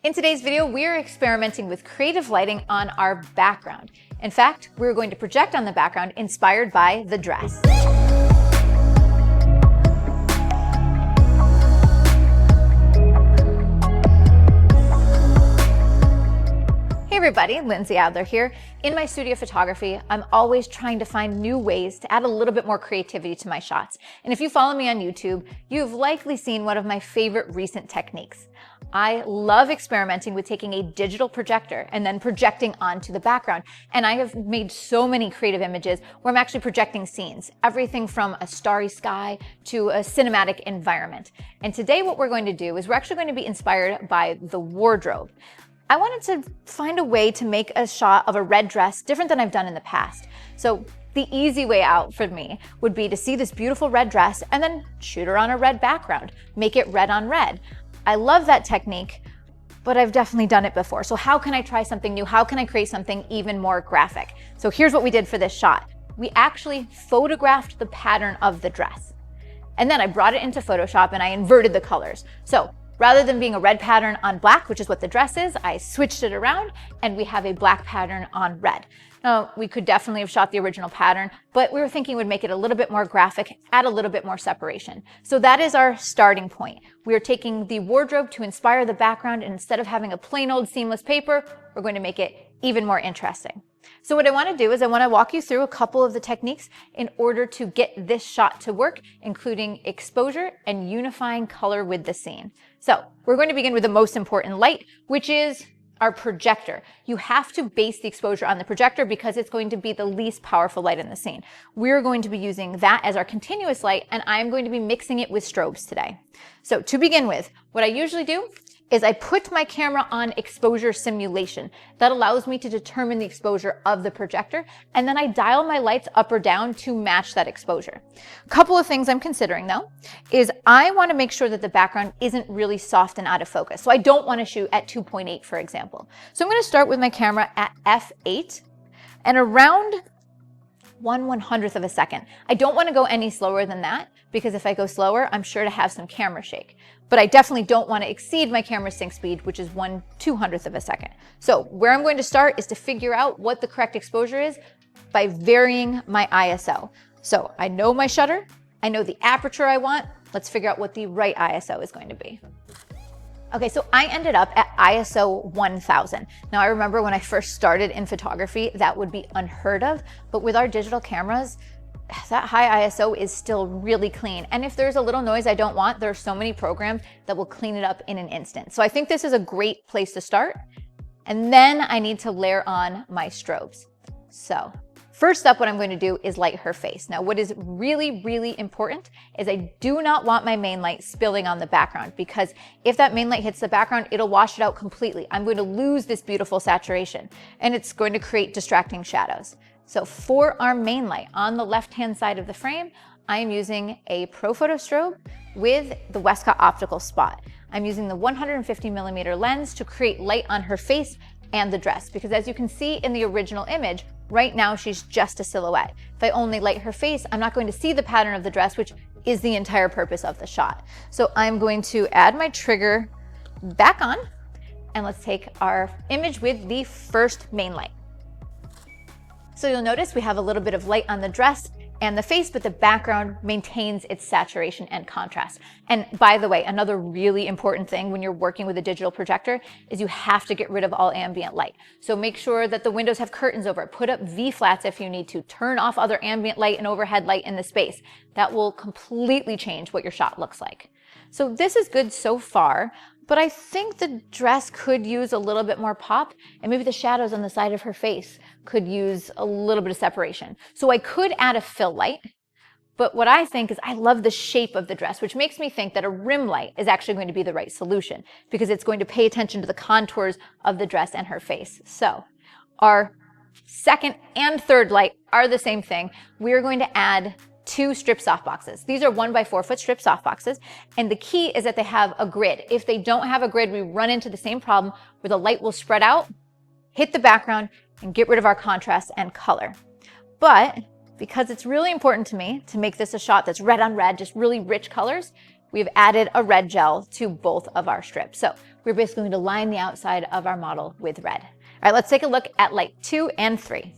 In today's video, we're experimenting with creative lighting on our background. In fact, we're going to project on the background inspired by the dress. Hey everybody, Lindsay Adler here. In my studio photography, I'm always trying to find new ways to add a little bit more creativity to my shots. And if you follow me on YouTube, you've likely seen one of my favorite recent techniques. I love experimenting with taking a digital projector and then projecting onto the background. And I have made so many creative images where I'm actually projecting scenes, everything from a starry sky to a cinematic environment. And today what we're going to do is we're actually going to be inspired by the wardrobe. I wanted to find a way to make a shot of a red dress different than I've done in the past. So the easy way out for me would be to see this beautiful red dress and then shoot her on a red background, make it red on red. I love that technique, but I've definitely done it before. So how can I try something new? How can I create something even more graphic? So here's what we did for this shot. We actually photographed the pattern of the dress. And then I brought it into Photoshop and I inverted the colors. So rather than being a red pattern on black, which is what the dress is, I switched it around and we have a black pattern on red. Now, we could definitely have shot the original pattern, but we were thinking it would make it a little bit more graphic, add a little bit more separation. So that is our starting point. We are taking the wardrobe to inspire the background, and instead of having a plain old seamless paper, we're going to make it even more interesting. So what I want to do is I want to walk you through a couple of the techniques in order to get this shot to work, including exposure and unifying color with the scene. So we're going to begin with the most important light, which is our projector. You have to base the exposure on the projector because it's going to be the least powerful light in the scene. We're going to be using that as our continuous light, and I'm going to be mixing it with strobes today. So to begin with, what I usually do is I put my camera on exposure simulation. That allows me to determine the exposure of the projector, and then I dial my lights up or down to match that exposure. A couple of things I'm considering though is I want to make sure that the background isn't really soft and out of focus. So I don't want to shoot at 2.8, for example. So I'm going to start with my camera at f8 and around 1/100th of a second. I don't want to go any slower than that because if I go slower, I'm sure to have some camera shake. But I definitely don't want to exceed my camera sync speed, which is 1/200th of a second. So where I'm going to start is to figure out what the correct exposure is by varying my ISO. So I know my shutter, I know the aperture I want. Let's figure out what the right ISO is going to be. Okay, so I ended up at ISO 1000. Now I remember when I first started in photography, that would be unheard of, but with our digital cameras, that high ISO is still really clean. And if there's a little noise I don't want, there are so many programs that will clean it up in an instant. So I think this is a great place to start. And then I need to layer on my strobes. So first up, what I'm going to do is light her face. Now, what is really, really important is I do not want my main light spilling on the background, because if that main light hits the background, it'll wash it out completely. I'm going to lose this beautiful saturation and it's going to create distracting shadows. So for our main light on the left-hand side of the frame, I am using a ProPhoto strobe with the Westcott Optical Spot. I'm using the 150mm lens to create light on her face and the dress, because as you can see in the original image, right now she's just a silhouette. If I only light her face, I'm not going to see the pattern of the dress, which is the entire purpose of the shot. So I'm going to add my trigger back on, and let's take our image with the first main light. So you'll notice we have a little bit of light on the dress and the face, but the background maintains its saturation and contrast. And by the way, another really important thing when you're working with a digital projector is you have to get rid of all ambient light. So make sure that the windows have curtains over it. Put up V-flats if you need to. Turn off other ambient light and overhead light in the space. That will completely change what your shot looks like. So this is good so far, but I think the dress could use a little bit more pop, and maybe the shadows on the side of her face could use a little bit of separation. So I could add a fill light, but what I think is I love the shape of the dress, which makes me think that a rim light is actually going to be the right solution because it's going to pay attention to the contours of the dress and her face. So our second and third light are the same thing. We're going to add 2 strip softboxes. These are 1x4 foot strip softboxes, and the key is that they have a grid. If they don't have a grid, we run into the same problem where the light will spread out, hit the background, and get rid of our contrast and color. But because it's really important to me to make this a shot that's red on red, just really rich colors, we've added a red gel to both of our strips. So we're basically going to line the outside of our model with red. All right, let's take a look at light 2 and 3.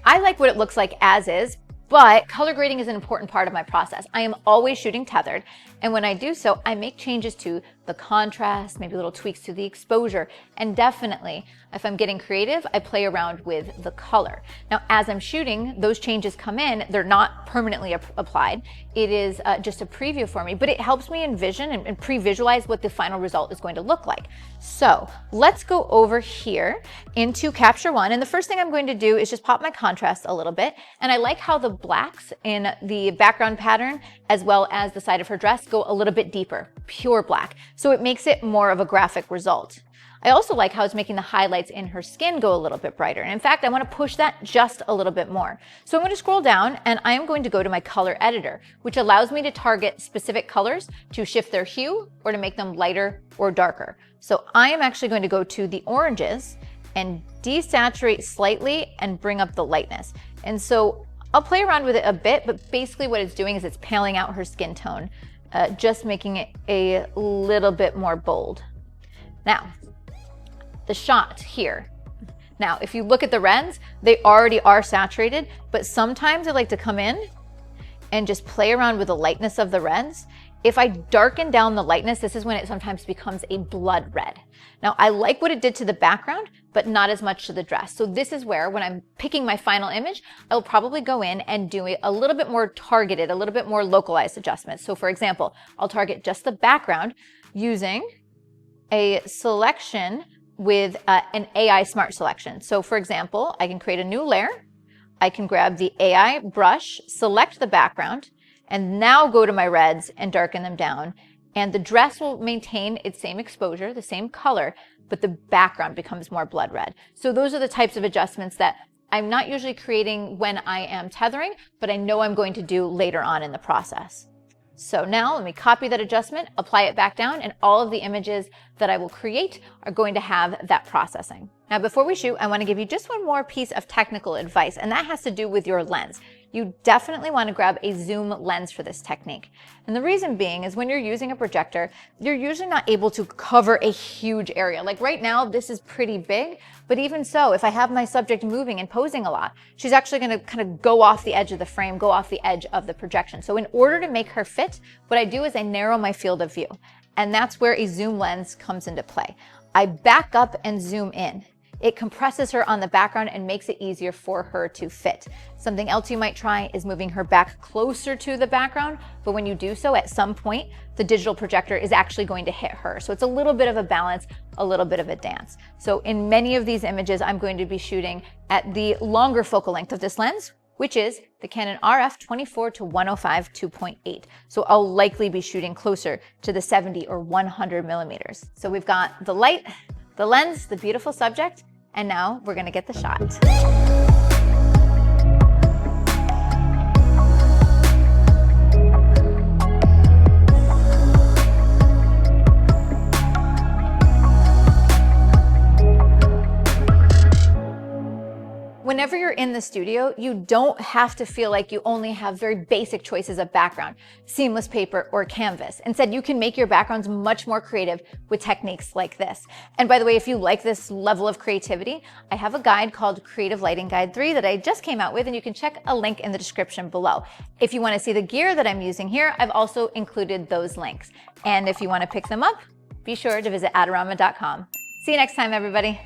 I like what it looks like as is, but color grading is an important part of my process. I am always shooting tethered, and when I do so, I make changes to the contrast, maybe little tweaks to the exposure, and definitely, if I'm getting creative, I play around with the color. Now, as I'm shooting, those changes come in, they're not permanently applied. It is just a preview for me, but it helps me envision and pre-visualize what the final result is going to look like. So let's go over here into Capture One, and the first thing I'm going to do is just pop my contrast a little bit, and I like how the blacks in the background pattern as well as the side of her dress go a little bit deeper, pure black. So it makes it more of a graphic result. I also like how it's making the highlights in her skin go a little bit brighter. And in fact, I want to push that just a little bit more. So I'm going to scroll down and I am going to go to my color editor, which allows me to target specific colors to shift their hue or to make them lighter or darker. So I am actually going to go to the oranges and desaturate slightly and bring up the lightness. And so I'll play around with it a bit, but basically what it's doing is it's paling out her skin tone, just making it a little bit more bold. Now, the shot here. Now, if you look at the reds, they already are saturated, but sometimes I like to come in and just play around with the lightness of the reds. If I darken down the lightness, this is when it sometimes becomes a blood red. Now, I like what it did to the background, but not as much to the dress. So this is where, when I'm picking my final image, I'll probably go in and do a little bit more targeted, a little bit more localized adjustments. So for example, I'll target just the background using a selection with an AI smart selection. So for example, I can create a new layer. I can grab the AI brush, select the background, and now go to my reds and darken them down. And the dress will maintain its same exposure, the same color, but the background becomes more blood red. So those are the types of adjustments that I'm not usually creating when I am tethering, but I know I'm going to do later on in the process. So now let me copy that adjustment, apply it back down, and all of the images that I will create are going to have that processing. Now, before we shoot, I want to give you just one more piece of technical advice, and that has to do with your lens. You definitely want to grab a zoom lens for this technique. And the reason being is when you're using a projector, you're usually not able to cover a huge area. Like right now, this is pretty big, but even so, if I have my subject moving and posing a lot, she's actually going to kind of go off the edge of the frame, go off the edge of the projection. So in order to make her fit, what I do is I narrow my field of view. And that's where a zoom lens comes into play. I back up and zoom in. It compresses her on the background and makes it easier for her to fit. Something else you might try is moving her back closer to the background, but when you do so, at some point, the digital projector is actually going to hit her. So it's a little bit of a balance, a little bit of a dance. So in many of these images, I'm going to be shooting at the longer focal length of this lens, which is the Canon RF 24 to 105 2.8. So I'll likely be shooting closer to the 70 or 100 millimeters. So we've got the light, the lens, the beautiful subject, and now we're gonna get the shot. Whenever you're in the studio, you don't have to feel like you only have very basic choices of background, seamless paper or canvas. Instead, you can make your backgrounds much more creative with techniques like this. And by the way, if you like this level of creativity, I have a guide called Creative Lighting Guide 3 that I just came out with, and you can check a link in the description below. If you want to see the gear that I'm using here, I've also included those links. And if you want to pick them up, be sure to visit adorama.com. See you next time, everybody.